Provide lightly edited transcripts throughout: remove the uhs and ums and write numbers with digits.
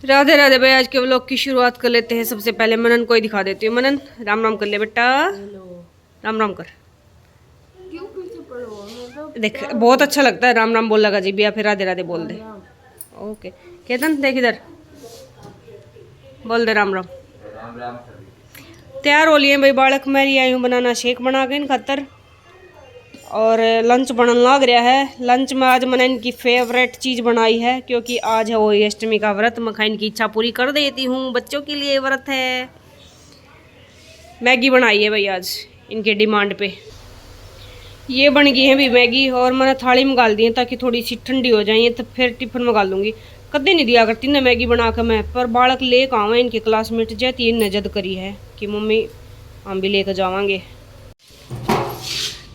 राधे राधे भाई। आज के व्लॉग की शुरुआत कर लेते हैं। सबसे पहले मनन को ही दिखा देती हूँ। मनन राम राम कर ले बेटा, राम राम कर। देख बहुत अच्छा लगता है राम राम बोल लगा जी भी, या फिर राधे राधे बोल दे। ओके केतन देख इधर बोल दे राम राम। तैयार हो लिए भाई बालक। मैं आई हूँ बनाना शेक बना के इन खातर, और लंच बनने लग रहा है। लंच में आज मैंने इनकी फेवरेट चीज़ बनाई है, क्योंकि आज है वो अष्टमी का व्रत। मैं खाने की इच्छा पूरी कर देती हूँ, बच्चों के लिए व्रत है। मैगी बनाई है भाई आज इनके डिमांड पे। ये बन गई है भी मैगी, और मैंने थाली में डाल दी है ताकि थोड़ी सी ठंडी हो जाए, तो फिर टिफिन में डाल दूँगी। कदे नहीं दिया करती ना मैगी बना कर मैं, पर बालक ले आवा है। इनके क्लासमेट जैती ने जिद करी है कि मम्मी हम भी लेकर जावांगे।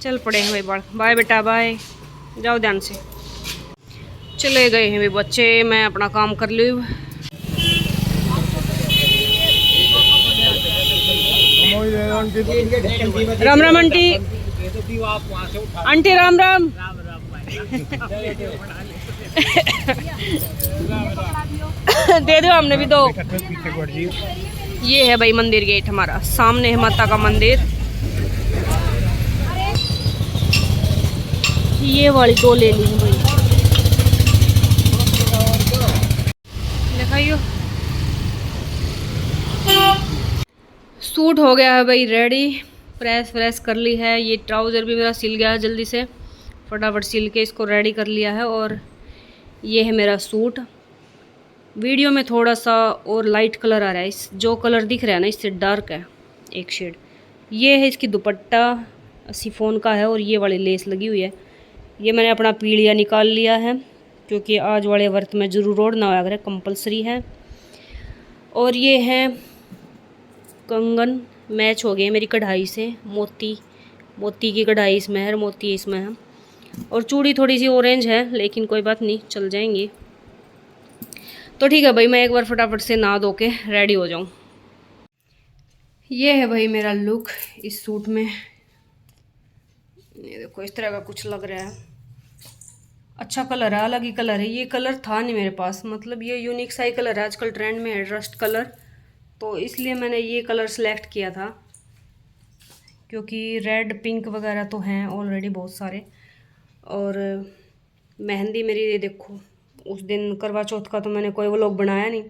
चल पड़े हैं भाई बाल। बाय बेटा बाय, जाओ ध्यान से। चले गए हैं भाई बच्चे, मैं अपना काम कर लूँ। Ram Ram aunty, aunty Ram Ram. दे दो हमने भी दो। ये है भाई मंदिर गेट हमारा, सामने है माता का मंदिर। ये वाली दो ले ली भाई, दिखाइयो। सूट हो गया है भाई रेडी, प्रेस व्रेस कर ली है। ये ट्राउज़र भी मेरा सिल गया है, जल्दी से फटाफट सिल के इसको रेडी कर लिया है। और ये है मेरा सूट। वीडियो में थोड़ा सा और लाइट कलर आ रहा है, इस जो कलर दिख रहा है ना इससे डार्क है एक शेड। ये है इसकी दुपट्टा, शिफॉन का है, और ये वाली लेस लगी हुई है। ये मैंने अपना पीलिया निकाल लिया है, क्योंकि आज वाले व्रत में जरूर ओढ़ना होगा, कंपलसरी है। और ये है कंगन, मैच हो गए मेरी कढ़ाई से। मोती मोती की कढ़ाई इसमें है, मोती इसमें है। और चूड़ी थोड़ी सी ऑरेंज है, लेकिन कोई बात नहीं, चल जाएंगी। तो ठीक है भाई, मैं एक बार फटाफट से नहा धो के रेडी हो जाऊँ। ये है भाई मेरा लुक इस सूट में। ये देखो इस तरह का कुछ लग रहा है। अच्छा कलर है, अलग ही कलर है। ये कलर था नहीं मेरे पास, मतलब ये यूनिक सा ही कलर है, आजकल ट्रेंड में है रस्ट कलर, तो इसलिए मैंने ये कलर सेलेक्ट किया था। क्योंकि रेड पिंक वगैरह तो हैं ऑलरेडी बहुत सारे। और मेहंदी मेरी ये देखो, उस दिन करवा चौथ का तो मैंने कोई व्लॉग बनाया नहीं,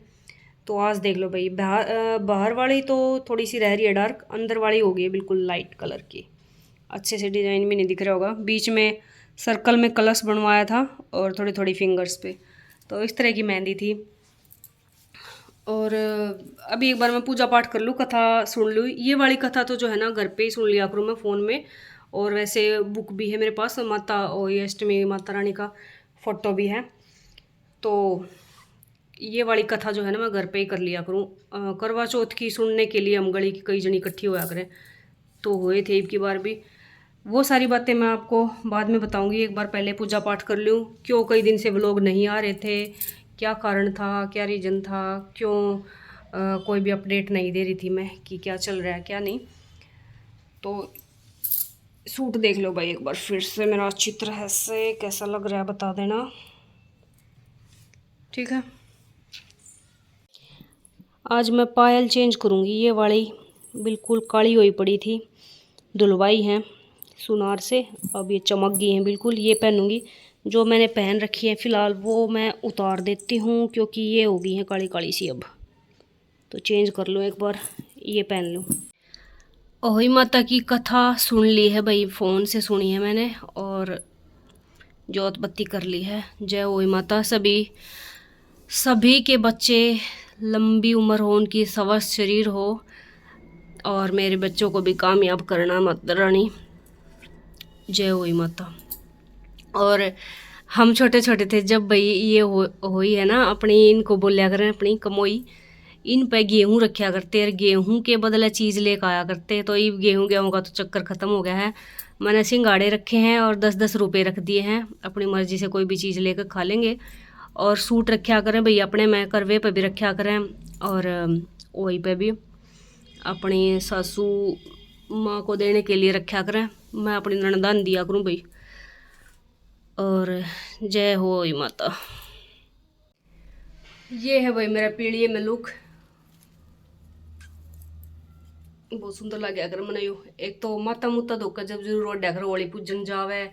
तो आज देख लो भाई। बाहर वाली तो थोड़ी सी रह रही है डार्क, अंदर वाली हो गई है बिल्कुल लाइट कलर की। अच्छे से डिज़ाइन भी नहीं दिख रहा होगा। बीच में सर्कल में कलश बनवाया था, और थोड़ी थोड़ी फिंगर्स पे, तो इस तरह की मेहंदी थी। और अभी एक बार मैं पूजा पाठ कर लूँ, कथा सुन लूँ। ये वाली कथा तो जो है ना घर पे ही सुन लिया करूँ मैं फ़ोन में, और वैसे बुक भी है मेरे पास, माता और अष्टमी माता रानी का फ़ोटो भी है। तो ये वाली कथा जो है ना मैं घर पे ही कर लिया करूँ। करवा चौथ की सुनने के लिए हम गली की कई जनी इकट्ठी होया करें, तो हुए थे एक की बार भी। वो सारी बातें मैं आपको बाद में बताऊंगी। एक बार पहले पूजा पाठ कर लूँ। क्यों कई दिन से व्लॉग नहीं आ रहे थे, क्या कारण था, क्या रीज़न था, क्यों कोई भी अपडेट नहीं दे रही थी मैं कि क्या चल रहा है क्या नहीं। तो सूट देख लो भाई एक बार फिर से, मेरा चित्र है से कैसा लग रहा है बता देना, ठीक है। आज मैं पायल चेंज करूँगी। ये वाली बिल्कुल काली हुई पड़ी थी, धुलवाई है सुनार से, अब ये चमक गई हैं बिल्कुल। ये पहनूंगी। जो मैंने पहन रखी है फ़िलहाल वो मैं उतार देती हूँ, क्योंकि ये हो गई हैं काली काली सी अब। तो चेंज कर लूँ एक बार, ये पहन लूँ। ओही माता की कथा सुन ली है भाई, फ़ोन से सुनी है मैंने, और जोत बत्ती कर ली है। जय ओही माता। सभी के बच्चे लंबी उम्र हो, उनकी स्वस्थ शरीर हो, और मेरे बच्चों को भी कामयाब करना माता रानी। जय होई माता। और हम छोटे छोटे थे जब भाई ये हुई है ना, अपनी इनको बोलिया करें अपनी कमोई, इन पे गेहूँ रखा करते और गेहूँ के बदले चीज़ लेकर आया करते। तो ये गेहूँ का तो चक्कर ख़त्म हो गया है। मैंने सिंगाड़े रखे हैं और 10-10 रुपये रख दिए हैं, अपनी मर्ज़ी से कोई भी चीज़ लेकर खा लेंगे। और सूट रखा करें भाई अपने, मैं करवे पे भी रखा करें, और वही पे भी अपनी सासू माँ को देने के लिए रखा करें। मैं अपनी ननदान दिया करूँ भाई। और जय हो माता। ये है भाई मेरा पीढ़ी में लुक, बहुत सुंदर लगे अगर मैंने यू एक तो माता मुता धोकर जब जरूर रोड अगर होली पूजन जावे,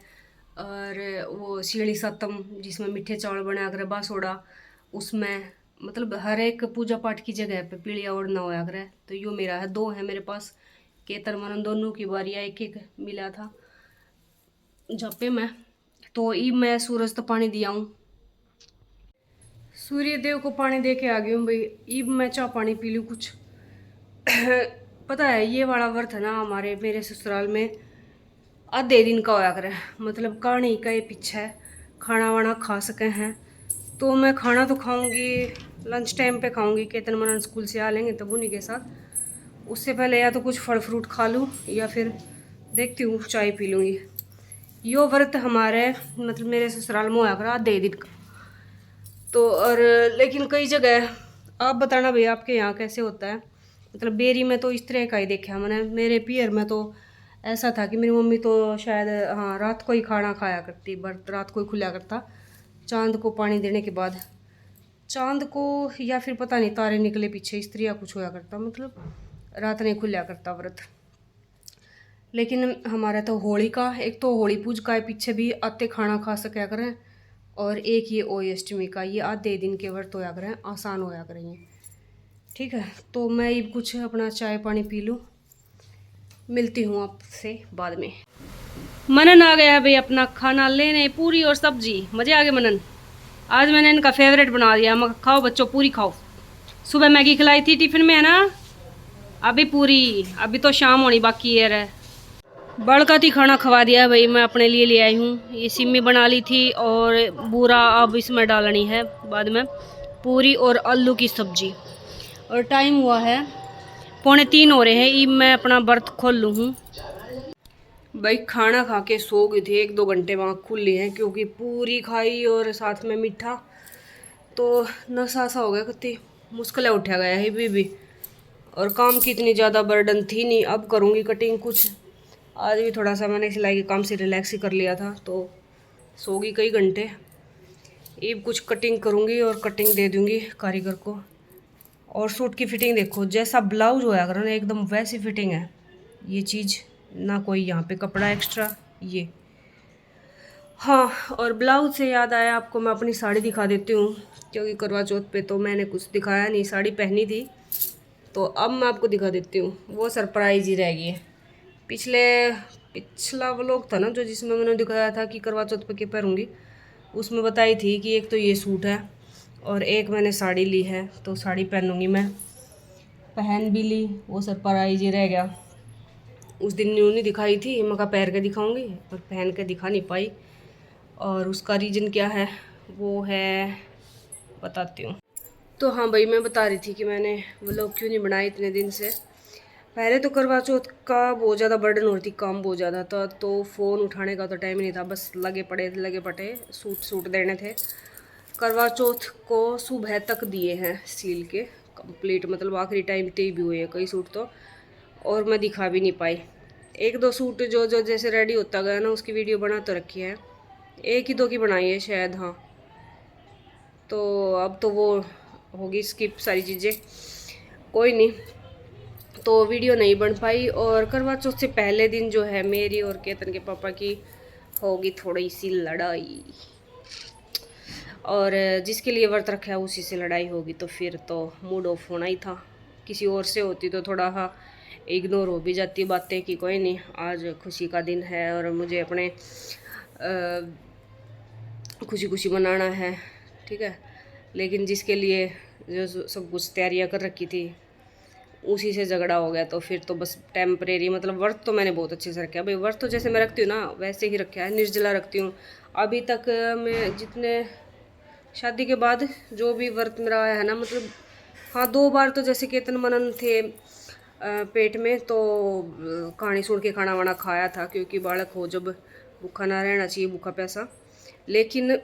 और वो सीढ़ी सतम जिसमें मीठे चावल बने अगर बासोड़ा, उसमें मतलब हर एक पूजा पाठ की जगह पे पीढ़िया ओढ़ना होया करे। तो यो मेरा है, दो है मेरे पास, केतर मनन दोनों की बारियाँ एक एक मिला था जपे में। तो ई मैं सूरज तो पानी दिया हूँ, सूर्य देव को पानी दे के आ गई हूँ भाई। ईब मैं चाह पानी पी लूँ कुछ। पता है ये वाला व्रत है ना हमारे मेरे ससुराल में आधे दिन का होया करे, मतलब कहानी का ये पीछे है, खाना वाना खा सके हैं। तो मैं खाना तो खाऊंगी लंच टाइम पे खाऊंगी, केतन मनन स्कूल से आ लेंगे तब उन्हीं के साथ। उससे पहले या तो कुछ फल फ्रूट खा लूँ या फिर देखती हूँ चाय पी लूँगी। यो व्रत हमारे मतलब मेरे ससुराल में होया करा आधे दिन का। तो और लेकिन कई जगह आप बताना भैया आपके यहाँ कैसे होता है। मतलब बेरी में तो इस तरह का ही देखा मैंने, मेरे पियर में तो ऐसा था कि मेरी मम्मी तो शायद हाँ रात को ही खाना खाया करती, बट रात को ही खुला करता चांद को पानी देने के बाद, चांद को या फिर पता नहीं तारे निकले पीछे इस तरह कुछ होया करता, मतलब रात नहीं खुला करता व्रत। लेकिन हमारा तो होली का, एक तो होली पूज का है पीछे भी आते खाना खा सका करें, और एक ये ओई अष्टमी का, ये आधे दिन के व्रत होया करें, आसान होया करें ये। ठीक है, तो मैं ये कुछ अपना चाय पानी पी लूँ, मिलती हूँ आपसे बाद में। मनन आ गया है भाई अपना खाना लेने, पूरी और सब्जी, मज़े आ गए मनन। आज मैंने इनका फेवरेट बना दिया, मैं खाओ बच्चों पूरी खाओ। सुबह मैगी खिलाई थी टिफिन में है ना, अभी पूरी, अभी तो शाम होनी बाकी है। बड़का थी खाना खवा दिया भाई, मैं अपने लिए ले आई हूँ। ये सिम्मी बना ली थी और बूरा अब इसमें डालनी है बाद में, पूरी और आलू की सब्जी। और टाइम हुआ है 2:45 हो रहे हैं, ये मैं अपना बर्त खोल लूँ हूँ भाई। खाना खा के सो गई थी, 1-2 घंटे वहाँ खुली हैं क्योंकि पूरी खाई और साथ में मीठा, तो नशा सा हो गया, कितनी मुश्किल उठा गया है भी। और काम की इतनी ज़्यादा बर्डन थी नहीं, अब करूँगी कटिंग कुछ। आज भी थोड़ा सा मैंने सिलाई के काम से रिलैक्स ही कर लिया था, तो सो गई कई घंटे। ये कुछ कटिंग करूँगी और कटिंग दे दूँगी कारीगर को। और सूट की फिटिंग देखो, जैसा ब्लाउज होया करो ना एकदम वैसी फिटिंग है ये चीज़, ना कोई यहाँ पे कपड़ा एक्स्ट्रा ये। हाँ, और ब्लाउज से याद आया आपको, मैं अपनी साड़ी दिखा देती हूँ क्योंकि करवा चौथ पे तो मैंने कुछ दिखाया नहीं, साड़ी पहनी थी तो अब मैं आपको दिखा देती हूँ। वो सरप्राइज ही रह गई है। पिछला व्लॉग था ना जो, जिसमें मैंने दिखाया था कि करवा चौथ पे क्या पहनूंगी, उसमें बताई थी कि एक तो ये सूट है और एक मैंने साड़ी ली है, तो साड़ी पहनूंगी मैं, पहन भी ली, वो सरप्राइज ही रह गया। उस दिन न्यू नहीं दिखाई थी, मैं कहा पहन के दिखाऊंगी पर पहन के दिखा नहीं पाई, और उसका रीज़न क्या है वो है बताती हूँ। तो हाँ भाई, मैं बता रही थी कि मैंने व्लॉग क्यों नहीं बनाया इतने दिन से। पहले तो करवा चौथ का बहुत ज़्यादा बर्डन होती, काम बहुत ज़्यादा था, तो फ़ोन उठाने का तो टाइम नहीं था, बस लगे पड़े सूट देने थे। करवा चौथ को सुबह तक दिए हैं सील के कंप्लीट, मतलब आखिरी टाइम पे भी हुए हैं कई सूट तो, और मैं दिखा भी नहीं पाई। 1-2 सूट जो जो जैसे रेडी होता गया ना उसकी वीडियो बना तो रखी है, 1 ही 2 की बनाई है शायद, हाँ। तो अब तो वो होगी स्किप सारी चीज़ें, कोई नहीं, तो वीडियो नहीं बन पाई। और करवा चौथ से पहले दिन जो है मेरी और केतन के पापा की होगी थोड़ी सी लड़ाई, और जिसके लिए व्रत रखा है उसी से लड़ाई होगी, तो फिर तो मूड ऑफ होना ही था। किसी और से होती तो थोड़ा हाँ इग्नोर हो भी जाती बातें कि कोई नहीं आज खुशी का दिन है और मुझे अपने खुशी खुशी मनाना है, ठीक है। लेकिन जिसके लिए जो सब कुछ तैयारियां कर रखी थी उसी से झगड़ा हो गया, तो फिर तो बस टेम्परेरी, मतलब व्रत तो मैंने बहुत अच्छे से रखा है भाई। व्रत तो जैसे मैं रखती हूँ ना वैसे ही रखा है, निर्जला रखती हूँ अभी तक। मैं जितने शादी के बाद जो भी व्रत मेरा आया है ना, मतलब हाँ 2 बार तो जैसे केतन मनन थे पेट में, तो कहानी सुन के खाना वाना खाया था क्योंकि बालक हो जब भूखा ना रहना चाहिए, भूखा प्यासा। लेकिन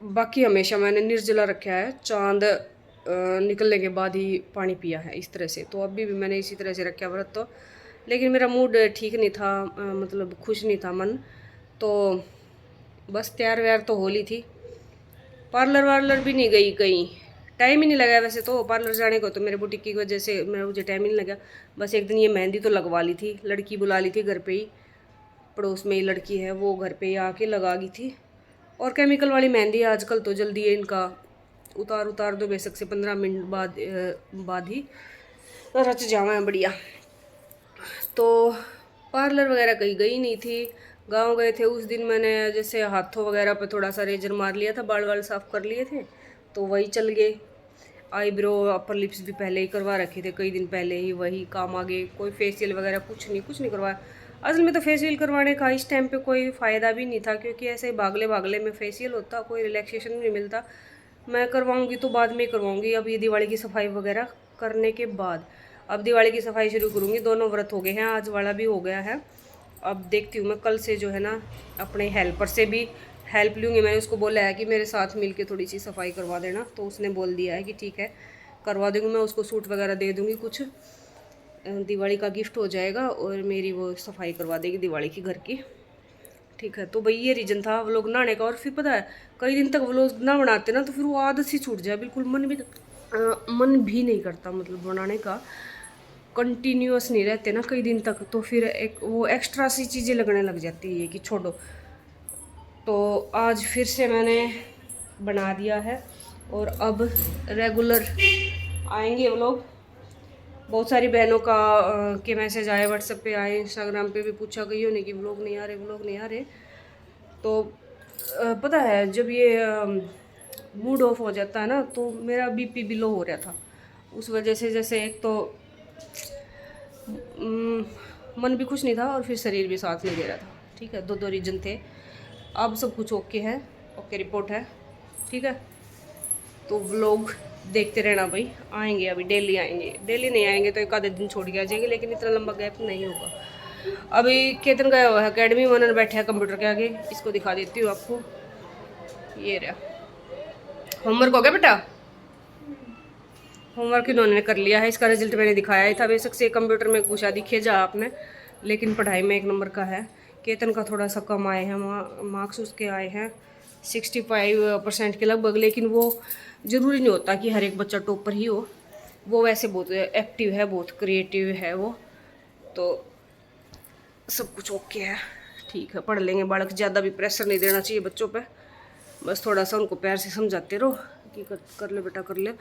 बाकी हमेशा मैंने निर्जला रखा है, चांद निकलने के बाद ही पानी पिया है इस तरह से। तो अभी भी मैंने इसी तरह से रखा व्रत तो, लेकिन मेरा मूड ठीक नहीं था, मतलब खुश नहीं था मन, तो बस तैयार व्यार तो होली थी, पार्लर वार्लर भी नहीं गई कहीं, टाइम ही नहीं लगा वैसे तो पार्लर जाने को, तो मेरे बुटीक की वजह से मुझे टाइम ही नहीं लगा। बस एक दिन ये मेहंदी तो लगवा ली थी, लड़की बुला ली थी घर पे ही, पड़ोस में ही लड़की है वो घर पे ही आके लगा गई थी। और केमिकल वाली मेहंदी आजकल तो जल्दी है इनका, उतार दो बेशक से 15 मिनट बाद ही रच जावा है बढ़िया। तो पार्लर वगैरह कहीं गई नहीं थी, गांव गए थे उस दिन। मैंने जैसे हाथों वगैरह पे थोड़ा सा रेजर मार लिया था, बाल वाल साफ़ कर लिए थे तो वही चल गए। आईब्रो अपर लिप्स भी पहले ही करवा रखे थे कई दिन पहले ही, वही काम आ गए। कोई फेशियल वगैरह कुछ नहीं करवाया। असल में तो फेशियल करवाने का इस टाइम पे कोई फ़ायदा भी नहीं था, क्योंकि ऐसे ही भागले में फेशियल होता, कोई रिलैक्सेशन नहीं मिलता। मैं करवाऊँगी तो बाद में ही करवाऊँगी, अब ये दिवाली की सफाई वगैरह करने के बाद। अब दिवाली की सफाई शुरू करूँगी, दोनों व्रत हो गए हैं, आज वाला भी हो गया है। अब देखती हूँ मैं कल से जो है ना अपने हेल्पर से भी हेल्प लूँगी। मैंने उसको बोला है कि मेरे साथ मिलके थोड़ी सी सफाई करवा देना, तो उसने बोल दिया है कि ठीक है करवा दूँगी। मैं उसको सूट वगैरह दे दूँगी, कुछ दिवाली का गिफ्ट हो जाएगा और मेरी वो सफाई करवा देगी दिवाली की घर की। ठीक है, तो भाई ये रीज़न था व्लॉग नहाने का। और फिर पता है कई दिन तक व्लॉग ना बनाते ना तो फिर वो आदत सी छूट जाए, बिल्कुल मन भी नहीं करता मतलब बनाने का, कंटिन्यूअस नहीं रहते ना कई दिन तक, तो फिर एक वो एक्स्ट्रा सी चीज़ें लगने लग जाती है कि छोड़ो। तो आज फिर से मैंने बना दिया है और अब रेगुलर आएंगे वो लोग। बहुत सारी बहनों का के मैसेज आए, व्हाट्सएप पे आए, इंस्टाग्राम पे भी पूछा गई होने कि व्लॉग नहीं आ रहे। तो पता है जब ये मूड ऑफ हो जाता है ना तो मेरा बीपी भी लो हो रहा था, उस वजह से जैसे एक तो मन भी खुश नहीं था और फिर शरीर भी साथ नहीं दे रहा था। ठीक है, दो रीज़न थे। अब सब कुछ ओके है, ओके रिपोर्ट है। ठीक है, तो व्लॉग देखते रहना भाई, आएंगे अभी डेली आएंगे, डेली नहीं आएंगे तो एक आधे दिन छोड़ के आ जाएंगे, लेकिन इतना लंबा गैप नहीं होगा। अभी केतन गया हुआ है अकेडमी, मनन बैठे हैं कंप्यूटर के आगे, इसको दिखा देती हूँ आपको। ये रहा होमवर्क हो गया बेटा, होमवर्क इन्होंने कर लिया है, इसका रिजल्ट मैंने दिखाया ही था। बेशक से कंप्यूटर में पूछा दिखे जा आपने, लेकिन पढ़ाई में 1 नंबर का है। केतन का थोड़ा सा कम आए हैं मार्क्स, उसके आए हैं 65% के लगभग, लेकिन वो ज़रूरी नहीं होता कि हर एक बच्चा टॉपर ही हो। वो वैसे बहुत एक्टिव है, बहुत क्रिएटिव है वो, तो सब कुछ ओके है। ठीक है, पढ़ लेंगे बालक, ज़्यादा भी प्रेशर नहीं देना चाहिए बच्चों पे, बस थोड़ा सा उनको प्यार से समझाते रहो कि कर ले बेटा कर ले,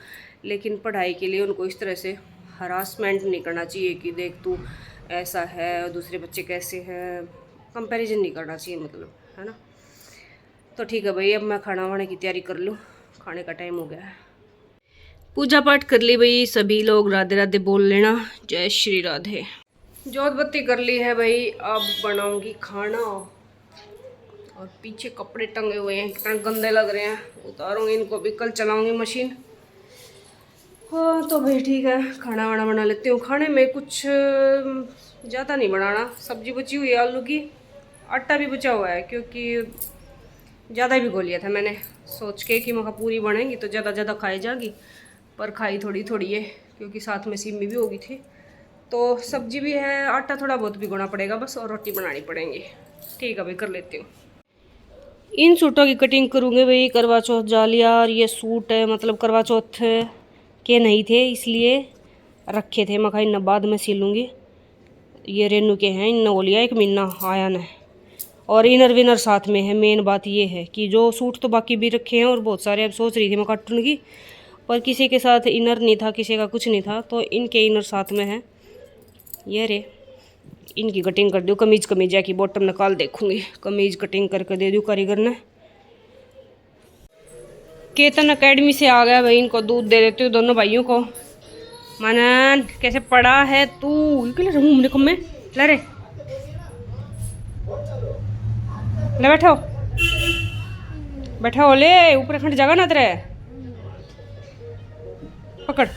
लेकिन पढ़ाई के लिए उनको इस तरह से हरासमेंट नहीं करना चाहिए कि देख तू ऐसा है और दूसरे बच्चे कैसे हैं, कंपैरिजन नहीं करना चाहिए मतलब, है ना। तो ठीक है भाई, अब मैं खाना वाने की तैयारी कर लूँ, खाने का टाइम हो गया है। पूजा पाठ कर ली भाई, सभी लोग राधे राधे बोल लेना, जय श्री राधे। जोत बत्ती कर ली है भाई, अब बनाऊंगी खाना। और पीछे कपड़े टंगे हुए हैं, कितना गंदे लग रहे हैं, उतारूंगी इनको भी, कल चलाऊंगी मशीन। हाँ तो भाई ठीक है, खाना वाना बना लेती हूँ। खाने में कुछ ज़्यादा नहीं बनाना, सब्जी बची हुई है आलू की, आटा भी बचा हुआ है, क्योंकि ज़्यादा ही भिगो लिया था मैंने सोच के कि मखा पूरी बनेगी तो ज़्यादा खाई जाएगी, पर खाई थोड़ी थोड़ी है क्योंकि साथ में सिमी भी होगी थी। तो सब्जी भी है, आटा थोड़ा बहुत भिगोना पड़ेगा बस, और रोटी बनानी पड़ेगी। ठीक है भाई, कर लेती हूँ। इन सूटों की कटिंग करूँगी भाई, करवा चौथ जालिया। और ये सूट है मतलब करवा चौथ के नहीं थे इसलिए रखे थे, मैं इन बाद में सिलूँगी। ये रेनू के हैं, इन हो लिया 1 महीना आया न, और इनर विनर साथ में है। मेन बात ये है कि जो सूट तो बाकी भी रखे हैं और बहुत सारे, अब सोच रही थी मैं काटूँ की, पर किसी के साथ इनर नहीं था, किसी का कुछ नहीं था, तो इनके इनर साथ में है। ये रे, इनकी कटिंग कर दूँ। कमीज है कि बॉटम निकाल देखूँगी, कमीज कटिंग करके दे दूँ कारीगर ने। केतन अकेडमी से आ गया भाई, इनको दूध दे देती हूँ दोनों भाइयों को। मनन कैसे पड़ा है तू, मुँह देखो मैं, ला रे ले बैठो ले, ऊपर खंड जगह ना तेरे, पकड़।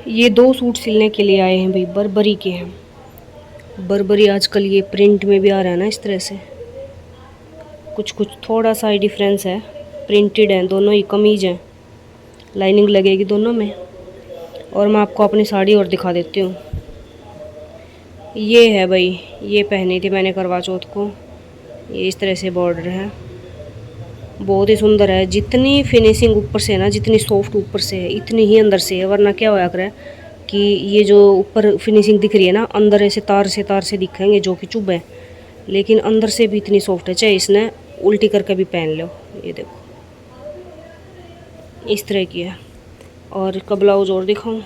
ये 2 सूट सिलने के लिए आए हैं भाई, बर्बरी के हैं। बर्बरी आजकल ये प्रिंट में भी आ रहा है ना इस तरह से, कुछ थोड़ा सा ही डिफरेंस है। प्रिंटेड हैं दोनों ही, कमीज हैं, लाइनिंग लगेगी दोनों में। और मैं आपको अपनी साड़ी और दिखा देती हूँ। ये है भाई, ये पहनी थी मैंने करवा चौथ को, ये इस तरह से बॉर्डर है। बहुत ही सुंदर है। जितनी फिनिशिंग ऊपर से है ना, जितनी सॉफ्ट ऊपर से है, इतनी ही अंदर से है। वरना क्या होया करे कि ये जो ऊपर फिनिशिंग दिख रही है ना, अंदर ऐसे तार से दिखेंगे जो कि चुभ है, लेकिन अंदर से भी इतनी सॉफ्ट है। चाहे इसने उल्टी करके भी पहन लो। ये देखो इस तरह की है। और इसका ब्लाउज और दिखाऊं,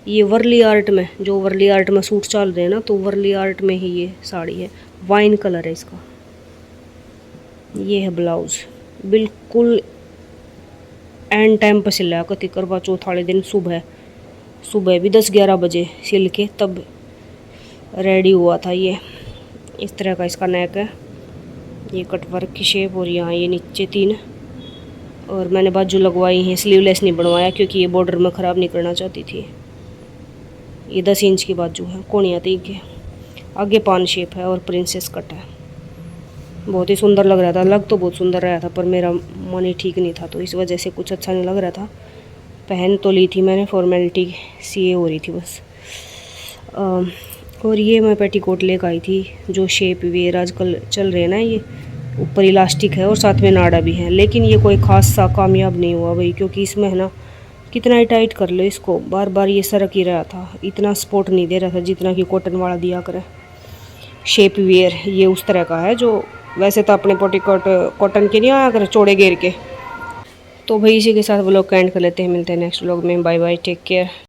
ये वर्ली आर्ट में, जो वर्ली आर्ट में सूट चल रहे हैं ना, तो वर्ली आर्ट में ही ये साड़ी है। वाइन कलर है इसका। ये है ब्लाउज, बिल्कुल एंड टाइम पर सिला कति करवा चौथ वाले दिन सुबह भी 10-11 बजे सिल के तब रेडी हुआ था ये। इस तरह का इसका नेक है। ये कटवर्क की शेप, और यहाँ ये नीचे 3, और मैंने बाजू लगवाई है। स्लीवलेस नहीं बनवाया क्योंकि ये बॉर्डर में ख़राब नहीं करना चाहती थी। ये 10 इंच की बाजू है, कोनिया तीन के, आगे पान शेप है और प्रिंसेस कट है। बहुत ही सुंदर लग रहा था। लग तो बहुत सुंदर रहा था, पर मेरा मन ही ठीक नहीं था, तो इस वजह से कुछ अच्छा नहीं लग रहा था। पहन तो ली थी मैंने, फॉर्मेलिटी सी हो रही थी बस। और ये मैं पेटीकोट लेकर आई थी, जो शेप वेयर आजकल चल रहे हैं ना, ये ऊपर इलास्टिक है और साथ में नाड़ा भी है। लेकिन ये कोई ख़ास सा कामयाब नहीं हुआ भाई, क्योंकि इसमें है ना, कितना ही टाइट कर लो इसको, बार बार ये सरक ही रहा था। इतना सपोर्ट नहीं दे रहा था जितना कि कॉटन वाला दिया करे। शेप वेयर ये उस तरह का है, जो वैसे तो अपने पेटीकोट कॉटन के नहीं आया करे, चौड़े घेर के। तो भाई इसी के साथ व्लॉग का एंड कर लेते हैं। मिलते हैं नेक्स्ट व्लॉग में। Bye bye, take care.